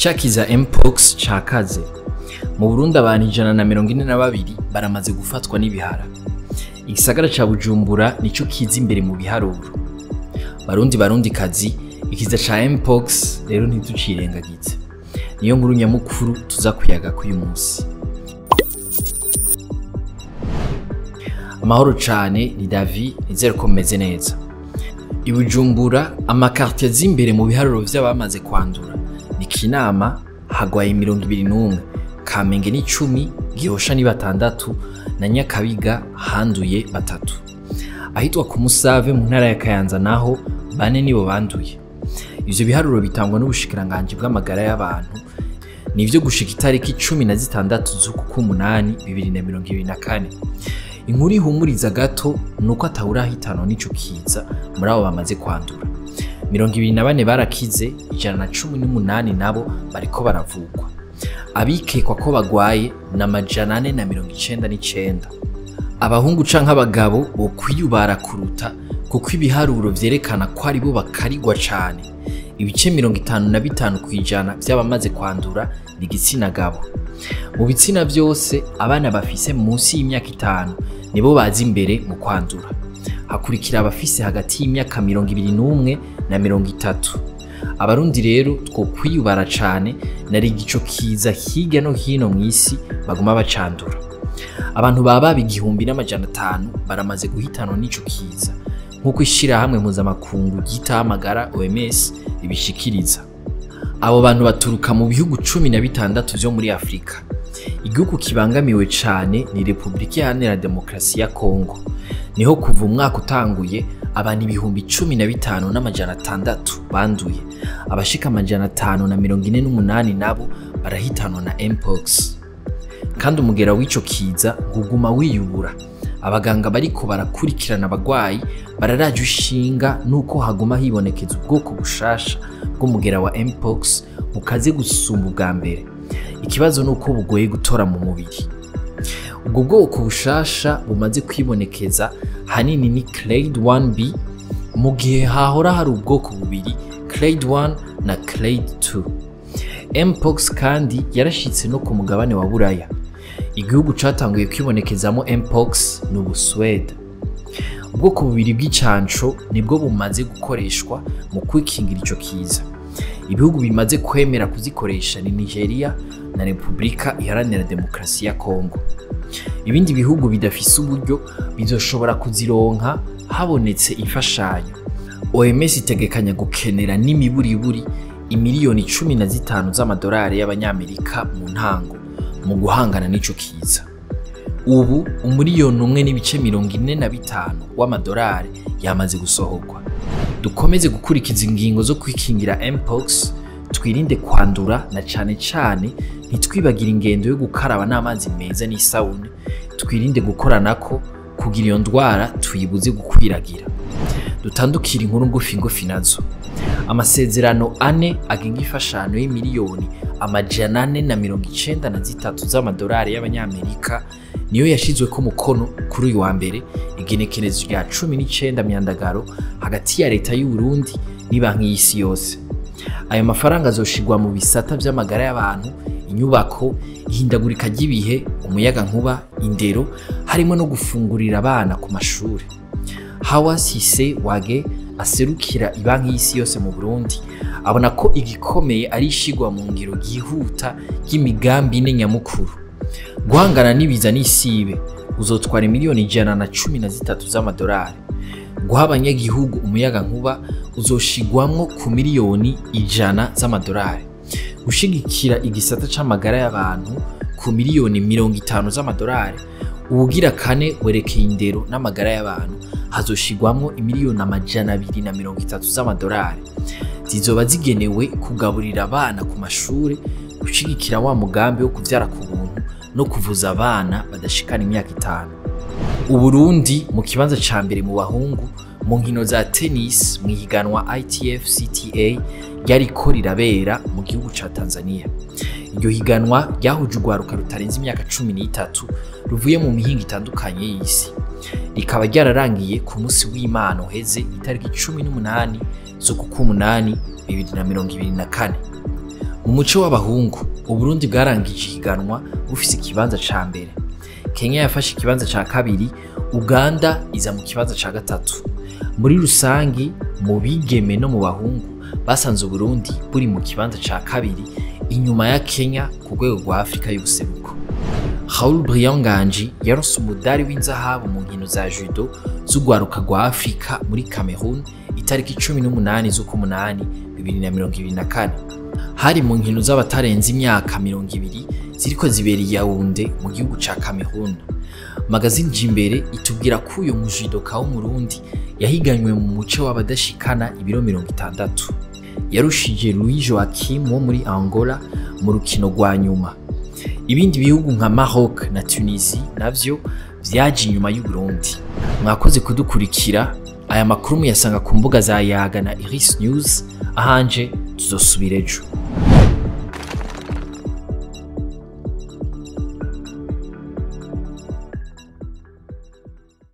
Ikiza MPox cakaze. Mu Burundi abantu 142 baramaze gufatwa n'ibihara. Igisagara ca Bujumbura nico kiza imbere mu biharuro. Barundi kazi, ikiza ca MPox rero ntucirengagize. Niyo nkuru nyamukuru tuza kuyaga ku uyu munsi. Amahoro cane ni David, nizere ko meze neza. I Bujumbura amakartier z'imbere mu biharuro vy'abamaze kwandura ni Kinama hagwaye 21, Kamenge ni 10, Gihosha ni 6 na Nyakabiga handuye 3. Ahitwa ku Musave mu ntara ya Kayanza naho bane nibo banduye. Ivyo biharuro bitangwa n'ubushikiranganje bw'amagara y'abantu nivyo gushika itariki 16 z'ukumunani 2024. Inkuru ihumuriza gato nuko atawurahitano n'ico kiza muri abo bamaze kwandura. 24 barakize, 118 nabo bariko baravugwa. Abikekwa ko bagwaye na 499. Abahungu canke abagabo bo kwiyubara kuruta kuko ibiharuro vyerekana ko ari bo bakarigwa cane. Ibice 55 kwijana vy'abamaze kwandura ni gitsina gabo. Mu bitsina vyose abana bafise Musi y'imyaka 5 nibo bazi imbere mu kwandura. Hakurikira abafise hagati y'imyaka 21 na 30. Abarundi rero two kwiyubara cane nari igico kiza hirya no hino mw'isi baguma bacandura. Abantu baba 1500 baramaze guhitana n'ico kiza nkuko ishira hamwe mpuzamakungu gitahamagara OMS ibishikiriza. Abo bantu baturuka mu bihugu 16 vyo muri Afrika. Igihugu kibangamiwe cane ni Republika Iharanira Demokarasi ya Kongo. Niho kuva umwaka utanguye abantu 15,600 banduye. Abashika 548 nabo barahitanwa na MPox. Kandi umugera w'ico kiza guguma wiyubura. Abaganga bariko barakurikirana abagwayi bararaje ushinga nuko haguma hibonekeza ubwoko bushasha bw'umugera wa MPox bukaze gusumba ubwa mbere. Ikibazo nuko bugoye gutora mu mubiri. Ubwo bwoko bushasha bumaze kwibonekeza hanini ni clade 1B mu gihe hahora hari ubwoko bubiri, clade 1 na clade 2. MPox kandi yarashitse no ku mugabane wa Buraya. Igihugu catanguye kwibonekezamo MPox ni Ubusuwede. Ubwoko bubiri bw'icanco nibwo bumaze gukoreshwa mu kwikingira ico kiza. Ibihugu bimaze kwemera kuzikoresha ni Nigeria na Republika Iharanira Demokarasi ya Kongo. Ibindi bihugu bidafise uburyo bizoshobora kuzironka habonetse imfashanyo. OMS itegekanya gukenera n'imiburiburi imiriyoni 15 z'amadolari y'abanyamerika mu ntango mu guhangana n'ico kiza. Ubu umuriyoni 1.45 w'amadolari yamaze gusohorwa. Dukomeze gukurikiza ingingo zo kwikingira MPox, twirinde kwandura na cane ntitwibagira ingendo yo gukaraba n'amazi meza n'isabune, twirinde gukoranako kugira iyo ndwara tuyibuze gukwiragira. Dutandukira inkuru ngufi nazo. Amasezerano 4 agenga imfashanyo y'imiriyoni 493 z'amadolari y'abanyamerika niyo yashizwe ko mukono kuri uyu wa mbere igenekerezo rya 19 myandagaro hagati ya leta y'u Burundi n'ibanki y'isi yose. Ayo mafaranga azoshigwa mu bisata vy'amagara y'abantu, inyubako, ihindagurika ry'ibihe, umuyaga nkuba, indero, harimo no gufungurira abana ku mashuri. Hawasise wage aserukira ibanki y'isi yose mu Burundi abona ko igikomeye ari ishigwa mu ngiro gihuta y'imigambi ine nyamukuru. Guhangana n'ibiza n'isibe uzotwara miliyoni 113 z'amadolari. Guha abanyagihugu umuyaga nkuba uzoshigwamwo ku miliyoni 100 z'amadolari. Gushigikira igisata c'amagara y'abantu ku miliyoni 50 z'amadolari. Ubugira kane werekeye indero n'amagara y'abantu hazoshigwamwo imiliyoni 230 z'amadolari. Zizoba zigenewe kugaburira abana ku mashuri, gushigikira wa mugambi wo kuvyara ku buntu no kuvuza abana badashikana imyaka 5. Uburundi mu kibanza ca mbere mu bahungu mu nkino za tennis mu higanwa ITF CTA ryariko rirabera mu gihugu ca Tanzania. Iryo higanwa ryahuje urwaruka rutarenze imyaka 13 ruvuye mu mihingo itandukanye y'isi. Rikaba ryararangiye ku musi w'Imana uheze itariki 18 z'ukumunani 2024. Mu muco w'abahungu Uburundi bwarangije ihiganwa bufise ikibanza ca mbere. Kenya yafashe ikibanza ca kabiri, Uganda iza mu kibanza ca gatatu. Muri rusangi mu bigeme no mu bahungu basanze Uburundi buri mu kibanza ca kabiri inyuma ya Kenya ku rwego rwa Afrika y'ubuseruko. Raoul Brianganji yaronse umudari w'inzahabu mu nkino za judo z'ugwaruka rwa Afrika muri Cameroon itariki 18 z'ukumunani 2024. Hari mu nkino z'abatarenze imyaka 20 ziriko zibera i Yaounde mu gihugu ca Cameroon. Magazine Jimbere itubwira ko uyo mujidoka w'umurundi yahiganywe mu muco w'abadashikana ibiro 60. Yarushije Louis Joachim wo muri Angola mu rukino rwa nyuma. Ibindi bihugu nka Maroc na Tunisie navyo vyaje inyuma y'u Burundi. Mwakoze kudukurikira. Aya makuru muyasanga ku mbuga za Yaga na Iris News. Ahanje tuzosubira ejo.